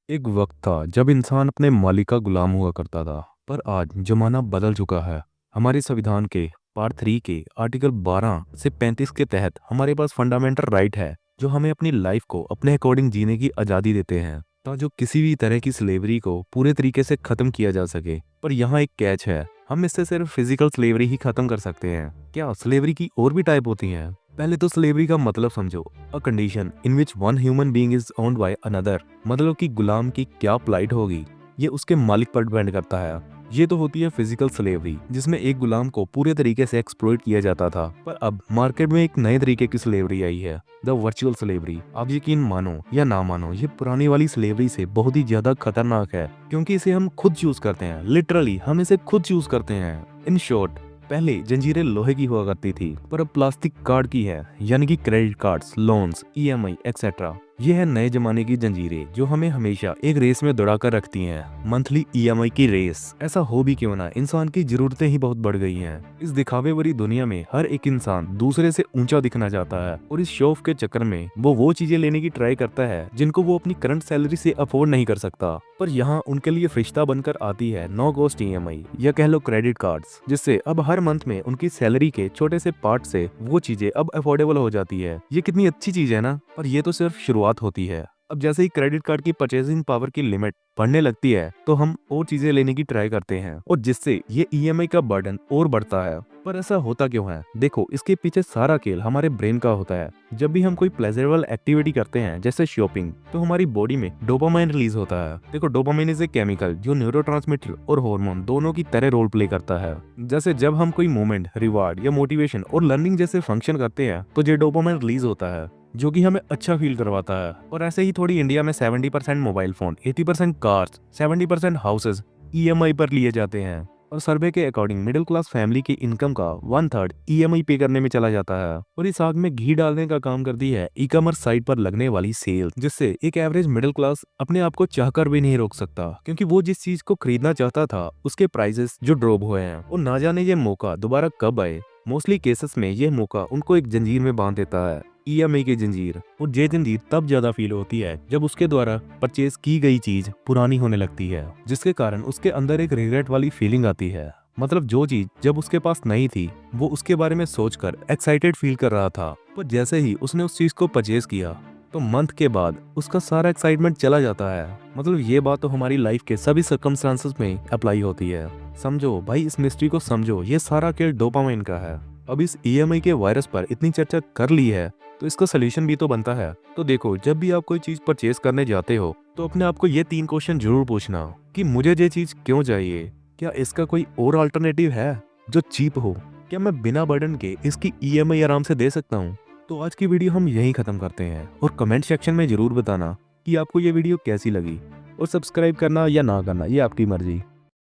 एक वक्त था जब इंसान अपने मालिक का गुलाम हुआ करता था। पर आज जमाना बदल चुका है। हमारे संविधान के पार्ट 3 के आर्टिकल 12 से 35 के तहत हमारे पास फंडामेंटल राइट है, जो हमें अपनी लाइफ को अपने अकॉर्डिंग जीने की आज़ादी देते हैं, ताकि जो किसी भी तरह की स्लेवरी को पूरे तरीके से खत्म किया जा सके। पर यहाँ एक कैच है, हम इससे सिर्फ फिजिकल स्लेवरी ही खत्म कर सकते हैं। क्या स्लेवरी की और भी टाइप होती हैं? पहले तो स्लेवरी का मतलब समझो। A condition in which one human being is owned by another. मतलब कि गुलाम की क्या प्लाइट होगी, ये उसके मालिक पर डिपेंड करता है। ये तो होती है फिजिकल स्लेवरी, जिसमें एक गुलाम को पूरे तरीके से एक्सप्लॉइट किया जाता था। पर अब मार्केट में एक नए तरीके की स्लेवरी आई है, द वर्चुअल स्लेवरी। आप यकीन मानो या ना मानो, ये पुरानी वाली स्लेवरी से बहुत ही ज्यादा खतरनाक है, क्योंकि इसे हम खुद चूज करते हैं। लिटरली हम इसे खुद चूज करते हैं। इन शॉर्ट, पहले जंजीरें लोहे की हुआ करती थी, पर अब प्लास्टिक कार्ड की है, यानी कि credit cards, loans, EMI etcetera. ये है नए जमाने की जंजीरें, जो हमें हमेशा एक रेस में दौड़ा कर रखती हैं, मंथली ईएमआई की रेस। ऐसा हो भी क्यों ना, इंसान की जरूरतें ही बहुत बढ़ गई हैं। इस दिखावे भरी दुनिया में हर एक इंसान दूसरे से ऊंचा दिखना चाहता है, और इस शौक के चक्कर में वो चीजें लेने की ट्राई करता है जिनको वो अपनी करंट सैलरी से अफोर्ड नहीं कर सकता। पर यहाँ उनके लिए फरिश्ता बनकर आती है नो कॉस्ट ईएमआई, या कह लो क्रेडिट कार्ड्स, जिससे अब हर मंथ में उनकी सैलरी के छोटे से पार्ट से वो चीजें अब अफोर्डेबल हो जाती है। ये कितनी अच्छी चीज है ना। पर ये तो सिर्फ शुरुआत होती है। अब जैसे ही क्रेडिट कार्ड की परचेसिंग पावर की लिमिट बढ़ने लगती है, तो हम और चीजें लेने की ट्राई करते हैं, और जिससे ये ईएमआई का बर्डन और बढ़ता है। पर ऐसा होता क्यों है? देखो, इसके पीछे सारा खेल हमारे ब्रेन का होता है। जब भी हम कोई प्लेजरेबल एक्टिविटी करते हैं, जैसे शॉपिंग, तो हमारी बॉडी में डोपामाइन रिलीज होता है। देखो, डोपामाइन इज ए केमिकल जो न्यूरोट्रांसमीटर और हार्मोन दोनों की तरह रोल प्ले करता है। जैसे जब हम कोई मूवमेंट, रिवार्ड या मोटिवेशन और लर्निंग जैसे फंक्शन करते हैं, तो ये डोपामाइन रिलीज होता है, जो कि हमें अच्छा फील करवाता है। और ऐसे ही थोड़ी इंडिया में 70% mobile phone, 80% cars, 70% houses EMI पर लिए जाते हैं। और सर्वे के अकॉर्डिंग मिडिल क्लास फैमिली की इनकम का 1/3 ईएमआई पे करने में चला जाता है। और इस आग में घी डालने का काम करती है ई कॉमर्स साइट पर लगने वाली सेल, जिससे एक एवरेज मिडिल क्लास अपने आप को चाहकर भी नहीं रोक सकता, क्योंकि वो जिस चीज को खरीदना चाहता था उसके प्राइसेस जो ड्रॉप हुए हैं, और ना जाने ये मौका दोबारा कब आए। मोस्टली केसेस में यह मौका उनको एक जंजीर में बांध देता है, ईएमआई की जंजीर। और ये जंजीर तब ज्यादा फील होती है जब उसके द्वारा परचेज की गई चीज पुरानी होने लगती है, जिसके कारण उसके अंदर एक रिग्रेट वाली फीलिंग आती है। मतलब जो चीज जब उसके पास नहीं थी, वो उसके बारे में सोचकर एक्साइटेड फील कर रहा था, पर जैसे ही उसने उस चीज को परचेज किया, तो मंथ के बाद उसका सारा एक्साइटमेंट चला जाता है। मतलब ये बात तो हमारी लाइफ के सभी सर्कमस्टांसेस में अप्लाई होती है। समझो भाई, इस मिस्ट्री को समझो, ये सारा खेल डोपामाइन का है। अब इस ईएमआई के वायरस पर इतनी चर्चा कर ली है, तो इसका सोल्यूशन भी तो बनता है। तो देखो, जब भी आप कोई चीज परचेज करने जाते हो, तो अपने आप को ये 3 क्वेश्चन जरूर पूछना कि मुझे ये चीज क्यों चाहिए, क्या इसका कोई और अल्टरनेटिव है जो चीप हो, क्या मैं बिना बर्डन के इसकी ईएमआई आराम से दे सकता हूँ। तो आज की वीडियो हम यहीं खत्म करते हैं, और कमेंट सेक्शन में जरूर बताना कि आपको ये वीडियो कैसी लगी, और सब्सक्राइब करना या ना करना ये आपकी मर्जी।